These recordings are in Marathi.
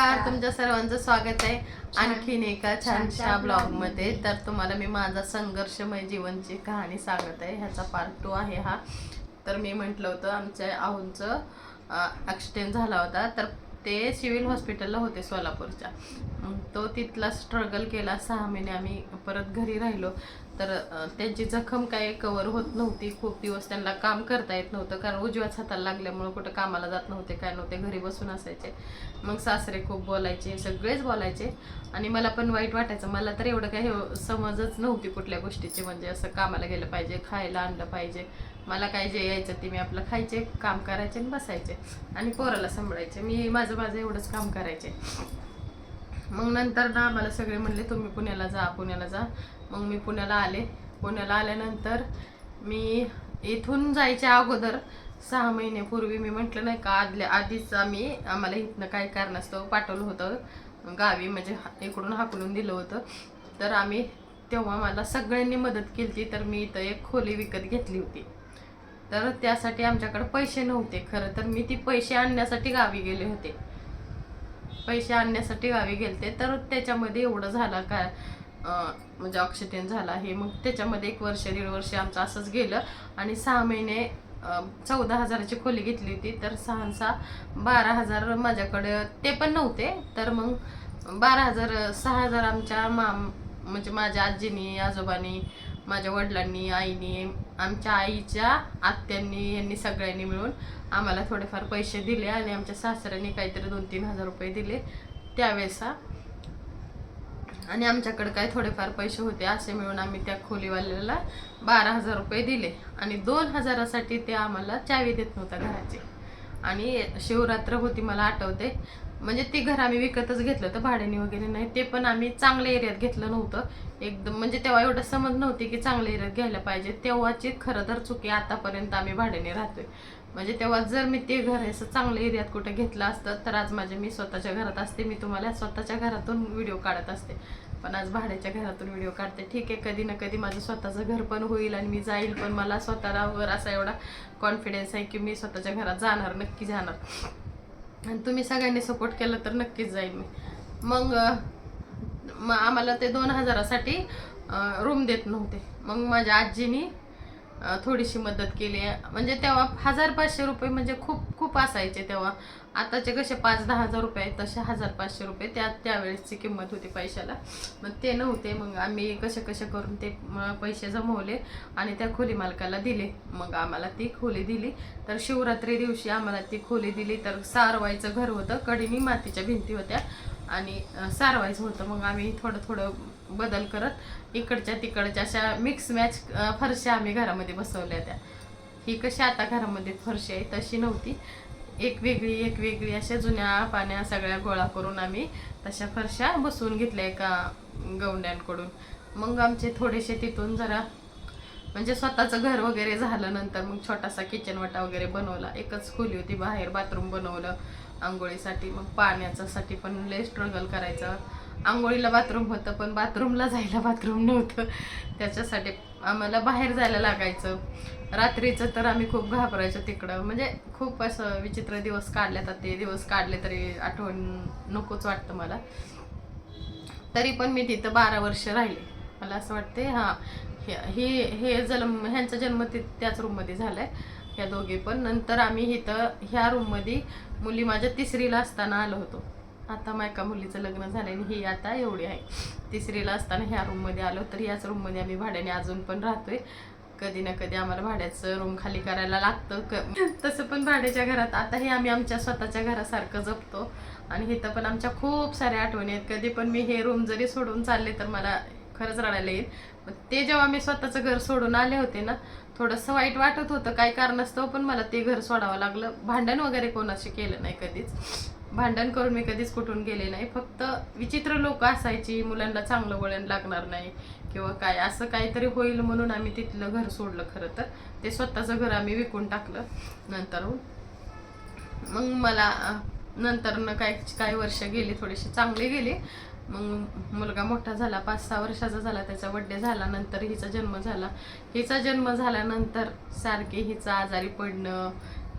नमस्कार, तुमच्या सर्वांचं स्वागत आहे आणखीन एका छानशा ब्लॉग मध्ये। तर तुम्हाला मी माझा संघर्षमय जीवनची कहाणी सांगत आहे, ह्याचा पार्ट 2 आहे हा। तर मी म्हटलं होतं आमच्या आऊंचं ॲक्सिडेंट झाला होता, तर ते सिव्हिल हॉस्पिटलला होते सोलापूरच्या। तो तिथला स्ट्रगल केला, 6 महिने आम्ही परत घरी राहिलो। तर त्यांची जखम काय कव्हर होत नव्हती, खूप दिवस त्यांना काम करता येत नव्हतं, कारण उजव्याच हाताला लागल्यामुळे कुठं कामाला जात नव्हते, काय नव्हते, घरी बसून असायचे। मग सासरे खूप बोलायचे, सगळेच बोलायचे आणि मला पण वाईट वाटायचं। मला तर एवढं काही समजच नव्हती कुठल्या गोष्टीची, म्हणजे असं कामाला गेलं पाहिजे, खायला आणलं पाहिजे। मला काय जे यायचं ते मी आपलं खायचे, काम करायचे आणि बसायचे आणि पोराला सांभाळायचे। मी माझं एवढंच काम करायचे। मग नंतर ना मला सगळे म्हणले तुम्ही पुण्याला जा, पुण्याला जा। मग मी पुण्याला आले। पुण्याला आल्यानंतर मी इथून जायच्या अगोदर 6 महिन्यापूर्वी मी म्हटलं नाही का, आधीच आम्हाला इथनं काय कारणास्तव पाठवलं होतं गावी, म्हणजे इकडून हाकलून दिलं होतं। तर आम्ही तेव्हा मला सगळ्यांनी मदत केली, तर मी इथं एक खोली विकत घेतली होती। तर त्यासाठी आमच्याकडे पैसे नव्हते। खरं तर मी ती पैसे आणण्यासाठी गावी गेले होते, पैसे आणण्यासाठी गावी गेलते। तर त्याच्यामध्ये एवढं झालं काय, म्हणजे ॲक्सिडेंट झाला हे। मग त्याच्यामध्ये 1 वर्ष 1.5 वर्ष आमचं असंच गेलं आणि 6 महिने 14,000ची खोली घेतली होती। तर 6 12,000 माझ्याकडे ते पण नव्हते। तर मग 12,000 6,000 आमच्या म्हणजे माझ्या आजीनी, आजोबांनी, माझ्या वडिलांनी, आईनी, आमच्या आईच्या आत्यांनी, यांनी सगळ्यांनी मिळून आम्हाला थोडेफार पैसे दिले आणि आमच्या सासऱ्यांनी काहीतरी 2-3 हजार रुपये दिले त्यावेळेस। आणि आमच्याकडे काय थोडेफार पैसे होते, असे मिळून आम्ही त्या खोलीवाल्याला 12,000 रुपये दिले आणि 2,000साठी ते आम्हाला चावी देत नव्हता घराची। आणि शिवरात्र होती मला आठवते, म्हणजे ते घर आम्ही विकतच घेतलं होतं, भाड्याने वगैरे नाही। ते पण आम्ही चांगल्या एरियात घेतलं नव्हतं एकदम, म्हणजे तेव्हा एवढं समज नव्हती की चांगल्या एरियात घ्यायला पाहिजे। तेव्हाची खरं तर चुकी, आतापर्यंत आम्ही भाड्याने राहतोय। म्हणजे तेव्हा जर मी ते घर असं चांगल्या एरियात कुठे घेतलं असतं तर आज मी स्वतःच्या घरात असते, मी तुम्हाला स्वतःच्या घरातून व्हिडिओ काढत असते। पण आज भाड्याच्या घरातून व्हिडिओ काढते। ठीक आहे, कधी ना कधी माझं स्वतःचं घर पण होईल आणि मी जाईल, पण मला स्वतःवर असा एवढा कॉन्फिडन्स आहे की मी स्वतःच्या घरात जाणार, नक्की जाणार। आणि तुम्ही सगळ्यांनी सपोर्ट केलं तर नक्कीच जाईल मी। मग आम्हाला ते 2,000साठी रूम देत नव्हते। मग माझ्या आजीनी थोडीशी मदत केली, म्हणजे तेव्हा 1,000-500 रुपये म्हणजे खूप खूप असायचे तेव्हा। आताचे कसे 5-10 हजार रुपये आहेत, तसे 1,000-500 रुपये त्यावेळेसची किंमत होती पैशाला। मग ते नव्हते, मग आम्ही कसे करून ते पैसे जमवले आणि त्या खोली मालकाला दिले। मग आम्हाला ती खोली दिली। तर शिवरात्री दिवशी आम्हाला ती खोली दिली। तर सारवायचं घर होतं, कडीनी मातीच्या भिंती होत्या आणि सारवायचं होतं। मग आम्ही थोडं बदल करत इकडच्या तिकडच्या अशा मिक्स मॅच फरशा आम्ही घरामध्ये बसवल्या त्या। ही कशी आता घरामध्ये फरशी आहे तशी नव्हती, एक वेगळी अशा जुन्या पाण्या सगळ्या गोळा करून आम्ही तशा फरशा बसवून घेतल्या एका गवंड्यांकडून। मग आमचे थोडेसे तिथून जरा म्हणजे स्वतःचं घर वगैरे झालं। नंतर मग छोटासा किचन वाटा वगैरे बनवला, एकच खोली होती, बाहेर बाथरूम बनवलं आंघोळीसाठी। मग पाण्यासाठी पण लय स्ट्रगल करायचं। आंघोळीला बाथरूम होतं पण बाथरूमला जायला बाथरूम नव्हतं, त्याच्यासाठी आम्हाला बाहेर जायला लागायचं। रात्रीचं तर आम्ही खूप घाबरायचो तिकडं, म्हणजे खूप असं विचित्र दिवस काढले। तर ते दिवस काढले तरी आठवण नकोच वाटतं मला। तरी पण मी तिथं 12 वर्ष राहिले, मला असं वाटते। ह्यांचा जन्म त्याच रूममध्ये झालाय, ह्या दोघे पण। नंतर आम्ही इथं ह्या रूममध्ये मुली माझ्या 3रीला असताना आलो होतो। आता माझ्या मुलीचं लग्न झालंय आणि ही आता एवढी आहे, 3रीला असताना ह्या रूममध्ये आलो। तर याच रूममध्ये आम्ही भाड्याने अजून पण राहतोय। कधी ना कधी आम्हाला भाड्याचं रूम खाली करायला लागतं, तसं पण भाड्याच्या घरात आता हे आम्ही आमच्या स्वतःच्या घरासारखं जपतो। आणि इथं पण आमच्या खूप साऱ्या आठवणी आहेत। कधी पण मी हे रूम जरी सोडून चालले तर मला खरंच रडायला येईल। ते जेव्हा मी स्वतःचं घर सोडून आले होते ना, थोडंसं वाईट वाटत होतं काय कारणास्तव, पण मला ते घर सोडावं लागलं। भांडण वगैरे कोणाशी केलं नाही, कधीच भांडण करून मी कधीच कुठून गेले नाही। फक्त विचित्र लोक असायची, मुलांना चांगलं वळण लागणार नाही किंवा काय असं काहीतरी होईल म्हणून आम्ही तिथलं घर सोडलं। खरं तर ते स्वतःचं घर आम्ही विकून टाकलं नंतर। मग मला नंतर काही वर्ष गेली, थोडीशी चांगली गेली। मग मुलगा मोठा झाला, 5-6 वर्षाचा झाला, त्याचा बड्डे झाला। नंतर हिचा जन्म झाला। हिचा जन्म झाल्यानंतर सारखे हिचं आजारी पडणं,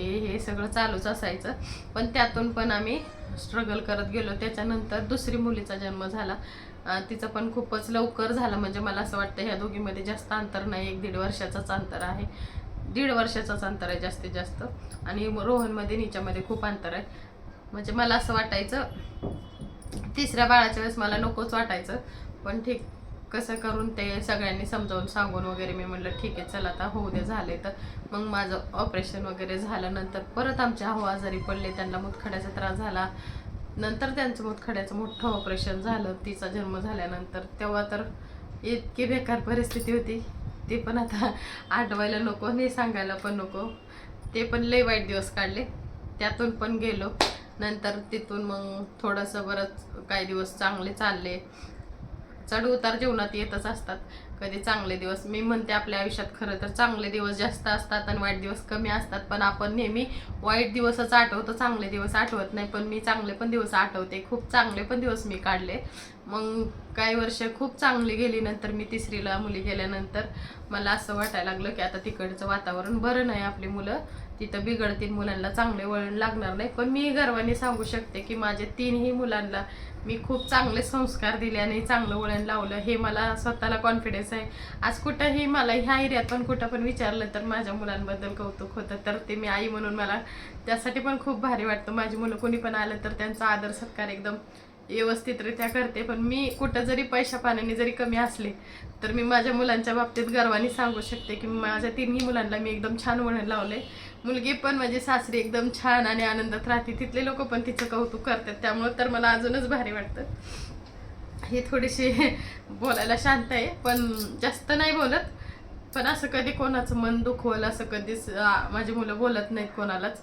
हे सगळं चालूच असायचं. पण त्यातून पण आम्ही स्ट्रगल करत गेलो. त्याच्यानंतर दुसरी मुलीचा जन्म झाला. तिचं पण खूपच लवकर झालं. म्हणजे मला असं वाटतं ह्या दोघीमध्ये जास्त अंतर नाही, 1-1.5 वर्षाचंच अंतर आहे. 1.5 वर्षाचंच अंतर आहे जास्तीत जास्त. आणि रोहनमध्ये हिच्यामध्ये खूप अंतर आहे. म्हणजे मला असं वाटायचं तिसऱ्या बाळाच्या वेळेस मला नकोच वाटायचं, पण ठीक कसं करून ते सगळ्यांनी समजावून सांगून वगैरे मी म्हटलं ठीक आहे चला आता होऊ दे, झाले. तर मग माझं ऑपरेशन वगैरे झाल्यानंतर परत आमच्या आजारी पडले, त्यांना मूतखड्याचा त्रास झाला. नंतर त्यांचं मूतखड्याचं मोठं ऑपरेशन झालं तिचा जन्म झाल्यानंतर. तेव्हा तर इतकी बेकार परिस्थिती होती, ते पण आता आठवायला नको आणि सांगायला पण नको. ते पण लय वाईट दिवस काढले, त्यातून पण गेलो. नंतर तिथून मग थोडंसं बरंच काही दिवस चांगले चालले. चढ उतार जीवनात येतच असतात. कधी चांगले दिवस, मी म्हणते आपल्या आयुष्यात खरं तर चांगले दिवस जास्त असतात आणि वाईट दिवस कमी असतात. पण आपण नेहमी वाईट दिवसच आठवतो, चांगले दिवस आठवत नाही. पण मी चांगले पण दिवस आठवते, खूप चांगले पण दिवस मी काढले. मग काही वर्ष खूप चांगली गेली. नंतर मी तिसरीला मुली गेल्यानंतर मला असं वाटायला लागलं की आता तिकडचं वातावरण बरं नाही, आपली मुलं तिथं बिघडतील, मुलांना चांगले वळण लागणार नाही. पण मी गर्वाने सांगू शकते की माझ्या 3ही मुलांना मी खूप चांगले संस्कार दिले आणि चांगलं वळण लावलं. हे मला स्वतःला कॉन्फिडन्स आहे. आज कुठंही मला ह्या एरियात पण कुठं पण विचारलं तर माझ्या मुलांबद्दल कौतुक होतं. तर ते मी आई म्हणून मला त्यासाठी पण खूप भारी वाटतं. माझी मुलं कोणी पण आलं तर त्यांचा आदर सत्कार एकदम व्यवस्थितरित्या करते. पण मी कुठं जरी पैशा पाण्याने जरी कमी असले तर मी माझ्या मुलांच्या बाबतीत गर्वाने सांगू शकते की माझ्या 3ही मुलांना मी एकदम छान वळण लावले. मुलगी पण माझी सासरी एकदम छान आणि आनंदात राहते. तिथले लोक पण तिचं कौतुक करतात, त्यामुळे तर मला अजूनच भारी वाटतं. ही थोडीशी बोलायला शांत आहे, पण जास्त नाही बोलत. पण असं कधी कोणाचं मन दुखवलं असं कधीच माझी मुलं बोलत नाहीत कोणालाच.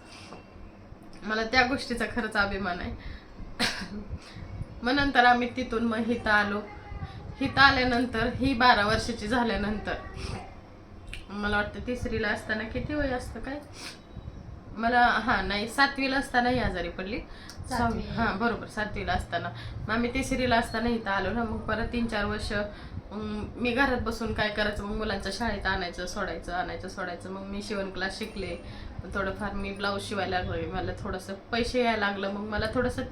मला त्या गोष्टीचा खरंच अभिमान आहे. मग नंतर आम्ही तिथून मग हिथं आलो. हिथं आल्यानंतर ही 12 वर्षाची झाल्यानंतर मला वाटतं तिसरीला असताना किती वय असतं काय मला, नाही 7वीला असताना ही आजारी पडली. 6वी, बरोबर 7वीला असताना. मग आम्ही तिसरीला असताना इथं आलो ना. मग परत 3-4 वर्ष मी घरात बसून काय करायचं, मग मुलांच्या शाळेत आणायचं सोडायचं. मग मी शिवण क्लास शिकले. थोडंफार मी ब्लाऊज शिवायला लागले, मला थोडंसं पैसे यायला लागलं. मग मला थोडंसं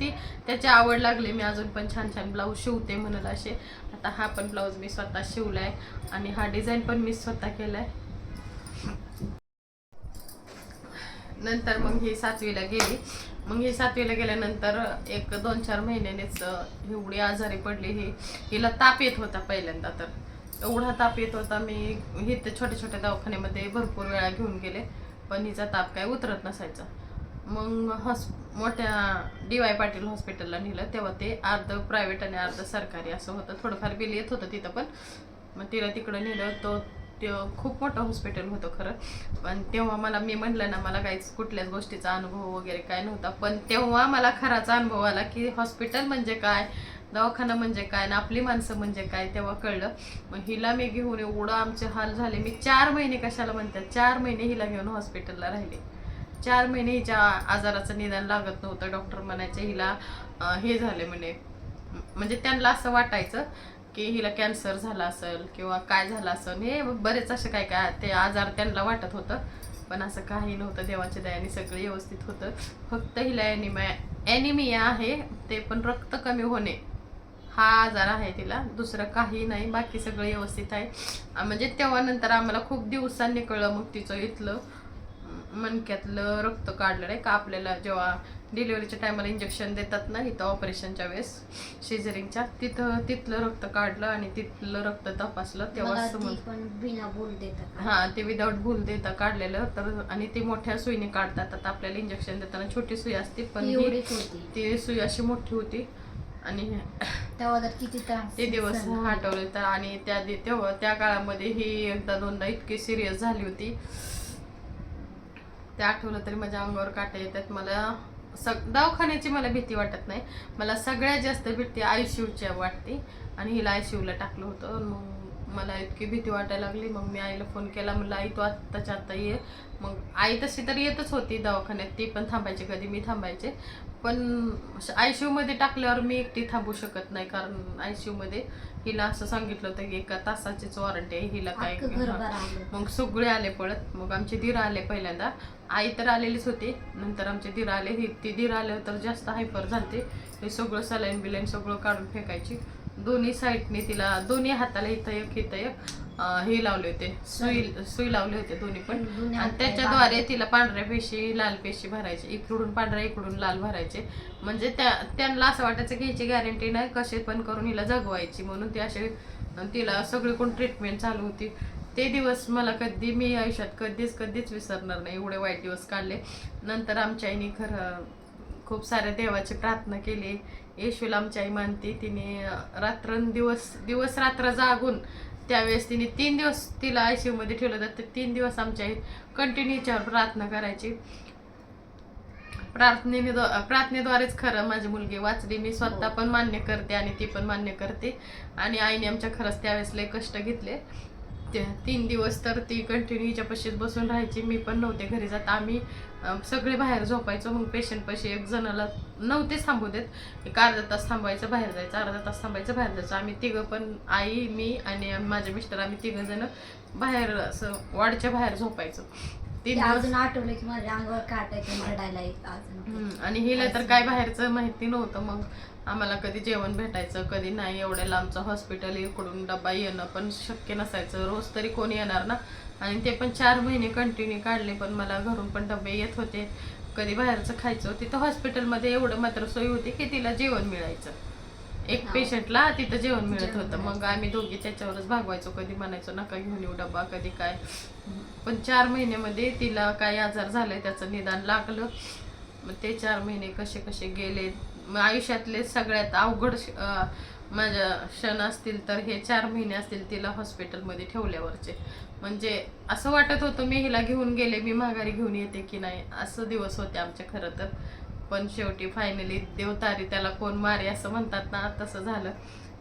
त्याची आवड लागली. मी अजून पण छान छान ब्लाऊज शिवते म्हणाल असे. आता हा पण ब्लाऊज मी स्वतः शिवलाय आणि हा डिझाईन पण मी स्वतः केलाय. नंतर मग ही 7वीला गेली. मग ही 7वीला गेल्यानंतर एक 2-4 महिन्यानेच एवढी आजारी पडली. हिला ताप येत होता पहिल्यांदा. तर एवढा ताप येत होता, मी इथे छोट्या छोट्या दवाखान्यामध्ये भरपूर वेळा घेऊन गेले, पण हिचा ताप काय उतरत नसायचा. मग मोठ्या DY पाटील हॉस्पिटलला नेलं. तेव्हा ते अर्ध प्रायव्हेट आणि अर्ध सरकारी असं होतं. थोडंफार बिल येत होतं तिथं पण. मग तिला तिकडं नेलं. ते खूप मोठं हॉस्पिटल होतं खरं. पण तेव्हा मी म्हटलं ना, मला काहीच कुठल्याच गोष्टीचा अनुभव वगैरे काय नव्हता. पण तेव्हा मला खराचा अनुभव आला की हॉस्पिटल म्हणजे काय, दवाखाना म्हणजे काय, ना आपली माणसं म्हणजे काय, तेव्हा कळलं. मग हिला मी घेऊन एवढं आमचे हाल झाले. मी 4 महिने, कशाला म्हणतात 4 महिने हिला घेऊन हॉस्पिटलला राहिले. 4 महिने हिच्या आजाराचं निदान लागत नव्हतं. डॉक्टर म्हणायचे हिला हे झाले म्हणे. म्हणजे त्यांना असं वाटायचं की हिला कॅन्सर झाला असेल किंवा काय झालं असेल. हे बरेच असे काय काय ते आजार त्यांना वाटत होतं. पण असं काही नव्हतं. देवाच्या दयाने सगळं व्यवस्थित होतं. फक्त हिला ॲनिमिया आहे, ते पण रक्त कमी होणे हा आजार आहे तिला, दुसरं काही नाही. बाकी सगळं व्यवस्थित आहे. म्हणजे तेव्हा नंतर आम्हाला खूप दिवसांनी कळलं. मग तिचं इथलं मणक्यातलं रक्त काढलं नाही का, आपल्याला जेव्हा डिलिव्हरीच्या टायमाला इंजेक्शन देतात ना इथं ऑपरेशनच्या वेळेस सिझरिंगच्या, तिथलं रक्त काढलं आणि तिथलं रक्त तपासलं. तेव्हा ते विदाऊट भूल देता काढलेलं. तर आणि ती मोठ्या सुईने काढतात. आता आपल्याला इंजेक्शन देताना छोटी सुई असते, पण ती सुई अशी मोठी होती. आणि तेव्हा तर किती ते दिवस आठवले तर. आणि तेव्हा त्या काळामध्ये ही 1-2दा इतकी सिरियस झाली होती, ते आठवलं तरी माझ्या अंगावर काटे येतात. मला दवाखान्याची मला भीती वाटत नाही. मला सगळ्यात जास्त भीती ICUची वाटते. आणि हिला ICUला टाकलं होतं. मग मला इतकी भीती वाटायला लागली. मग मी आईला फोन केला, म्हणलं आई तू आत्ताच्या आत्ता ये. मग आई तशी तर येतच होती दवाखान्यात, ती पण थांबायची, कधी मी थांबायचे. पण ICU मध्ये टाकल्यावर मी एकटी थांबू शकत नाही, कारण ICU मध्ये हिला असं सांगितलं होतं की 1 तासाचीच वॉरंटी आहे, हिला काय. मग सगळे आले पळत. मग आमचे दीर आले पहिल्यांदा, आई तर आलेलीच होती, नंतर आमचे दीर आले. ती दीर आल्यावर तर जास्त हायपर झालते. हे सगळं सलाईन बिलाईन सगळं काढून फेकायची. दोन्ही साईडने तिला, दोन्ही हाताला इथं एक हे लावले होते, सुई लावले होते दोन्ही पण. आणि त्याच्याद्वारे तिला पांढऱ्या पेशी लाल पेशी भरायचे, इकडून पांढऱ्या इकडून लाल भरायचे. म्हणजे त्यांना असं वाटायचं की ह्याची गॅरंटी नाही, कसे पण करून हिला जगवायची, म्हणून ती असे तिला सगळीकडून ट्रीटमेंट चालू होती. ते दिवस मला कधी मी आयुष्यात कधीच विसरणार नाही, एवढे वाईट दिवस काढले. नंतर आमच्या आईने खरं खूप साऱ्या देवाची प्रार्थना केली. येशूला आमची आई मानते. तिने दिवस रात्र जागून त्यावेळेस तिने 3 दिवस तिला ICU मध्ये ठेवलं तर ते 3 दिवस आमच्या आई कंटिन्यू याच्यावर प्रार्थना करायची. प्रार्थनेद्वारेच खरं माझी मुलगी वाचली. मी स्वतः पण मान्य करते आणि ती पण मान्य करते. आणि आईने आमच्या खरंच त्यावेळेस लय कष्ट घेतले. 3 दिवस तर ती कंटिन्यू हिच्यापाशीच बसून राहायची. मी पण नव्हते घरी जात. आम्ही सगळे बाहेर झोपायचो. मग पेशंट पाशी एक जणाला नव्हतेच थांबू देत, एक अर्धा तास थांबायचं बाहेर जायचं, अर्धा तास थांबायचं बाहेर जायचं. आम्ही तिघं पण, आई, मी आणि माझे मिस्टर, आम्ही 3 जण बाहेर असं वॉर्डच्या बाहेर झोपायचो. अजून आठवलं की माझ्या अंगावर काटायचं, रडायला येत अजून. आणि हिला तर काय बाहेरचं माहिती नव्हतं. मग आम्हाला कधी जेवण भेटायचं, कधी नाही. एवढ्या लांबचं हॉस्पिटल, इकडून डब्बा येणं पण शक्य नसायचं. रोज तरी कोणी येणार ना. आणि ते पण 4 महिने कंटिन्यू काढले. पण मला घरून पण डबे येत होते, कधी बाहेरचं खायचं. तिथं हॉस्पिटलमध्ये एवढं मात्र सोय होती की तिला जेवण मिळायचं, एक पेशंटला तिथं जेवण मिळत होतं. मग आम्ही दोघी त्याच्यावरच भागवायचो. कधी म्हणायचो नका घेऊन येऊ डबा, कधी काय. पण 4 महिन्यामध्ये तिला काय आजार झालाय त्याचं निदान लागलं. मग ते 4 महिने कसे गेले. आयुष्यातले सगळ्यात अवघड माझ्या क्षण असतील तर हे 4 महिने असतील तिला हॉस्पिटलमध्ये ठेवल्यावरचे. म्हणजे असं वाटत होतं मी हिला घेऊन गेले, मी माघारी घेऊन येते की नाही, असं दिवस होते आमचे खरं तर. पण शेवटी फायनली देवतारी त्याला कोण मारे असं म्हणतात ना, तसं झालं.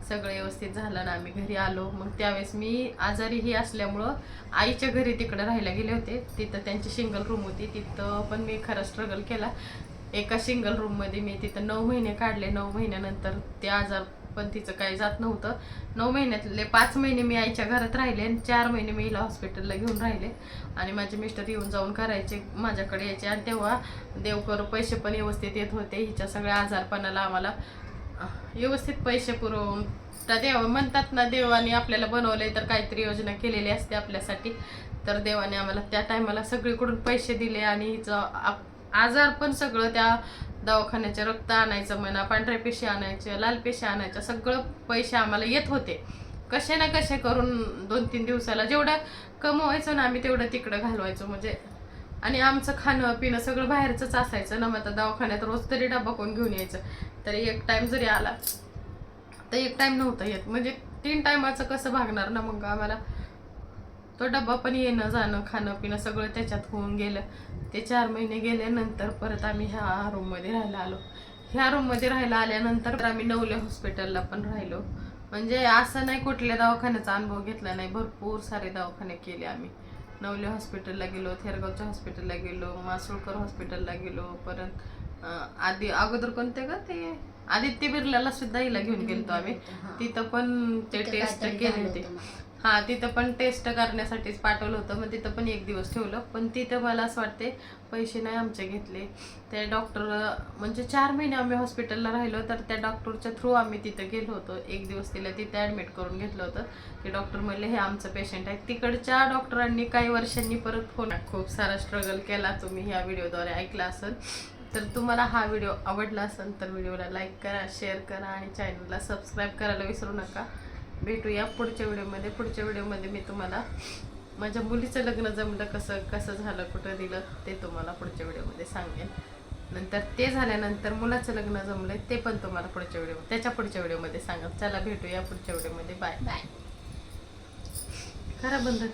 सगळं व्यवस्थित झालं ना, आम्ही घरी आलो. मग त्यावेळेस मी आजारीही असल्यामुळं आईच्या घरी तिकडे राहायला गेले होते. तिथं त्यांची सिंगल रूम होती, तिथं पण मी खरं स्ट्रगल केला. एका सिंगल रूममध्ये मी तिथं 9 महिने काढले. 9 महिन्यानंतर ते आजार पण तिचं काही जात नव्हतं. 9 महिन्यातले 5 महिने मी आईच्या घरात राहिले आणि 4 महिने मी हिला हॉस्पिटलला घेऊन राहिले. आणि माझे मिस्टर येऊन जाऊन करायचे, माझ्याकडे यायचे. आणि तेव्हा देव करू पैसे पण व्यवस्थित येत होते. हिच्या सगळ्या आजारपणाला आम्हाला व्यवस्थित पैसे पुरवून, त्या देव म्हणतात ना, देवाने आपल्याला बनवलंय तर काहीतरी योजना केलेली असते आपल्यासाठी. तर देवाने आम्हाला त्या टायमाला सगळीकडून पैसे दिले. आणि हिचं आजार पण सगळं त्या दवाखान्याचे, रक्त आणायचं म्हणा, पांढऱ्या पेशी आणायच्या, लाल पेशी आणायच्या, सगळं पैसे आम्हाला येत होते. कसे ना कसे करून 2-3 दिवसाला जेवढं कमवायचो ना आम्ही तेवढं तिकडं घालवायचो. म्हणजे आणि आमचं खाणं पिणं सगळं बाहेरचंच असायचं ना. मग आता दवाखान्यात रोज तरी डबा कोण घेऊन यायचं, तरी एक टाइम जरी आला तर एक टाइम नव्हता येत. म्हणजे 3 टायमाचं कसं भागणार ना. मग आम्हाला तो डब्बा पण येणं जाणं खाणं पिणं सगळं त्याच्यात होऊन गेलं. ते 4 महिने गेल्यानंतर परत आम्ही ह्या रूममध्ये राहायला आलो. ह्या रूममध्ये राहायला आल्यानंतर आम्ही नवले हॉस्पिटलला पण राहिलो. म्हणजे असं नाही कुठल्या दवाखान्याचा अनुभव घेतला नाही, भरपूर सारे दवाखाने केले आम्ही. नवले हॉस्पिटलला गेलो, थेरगावच्या हॉस्पिटलला गेलो, मासुळकर हॉस्पिटलला गेलो. परत अगोदर कोणते का ते आदित्य बिर्लाला सुद्धा हिला घेऊन गेलतो आम्ही. तिथं पण ते टेस्ट केले होते. तिथं पण टेस्ट करण्यासाठीच पाठवलं होतं. मग तिथं पण 1 दिवस ठेवलं. पण तिथं मला असं वाटते पैसे नाही आमचे घेतले. ते डॉक्टर, म्हणजे 4 महिने आम्ही हॉस्पिटलला राहिलो, तर त्या डॉक्टरच्या थ्रू आम्ही तिथं गेलो होतो. 1 दिवस तिला तिथे ॲडमिट करून घेतलं होतं. ते डॉक्टर म्हणले हे आमचं पेशंट आहे. तिकडच्या डॉक्टरांनी काही वर्षांनी परत फोन, खूप सारा स्ट्रगल केला, तुम्ही ह्या व्हिडिओद्वारे ऐकला असेल. तर तुम्हाला हा व्हिडिओ आवडला असेल तर व्हिडिओला लाईक करा, शेअर करा आणि चॅनलला सबस्क्राईब करायला विसरू नका. भेटूया पुढच्या व्हिडिओमध्ये. पुढच्या व्हिडिओमध्ये मी तुम्हाला माझ्या मुलीचं लग्न जमलं कसं झालं, कुठं दिलं, ते तुम्हाला पुढच्या व्हिडिओमध्ये सांगेन. नंतर ते झाल्यानंतर मुलाचं लग्न जमलंय ते पण तुम्हाला त्याच्या पुढच्या व्हिडिओमध्ये सांगेन. चला भेटूया पुढच्या व्हिडिओमध्ये. Bye bye. खरा बंद.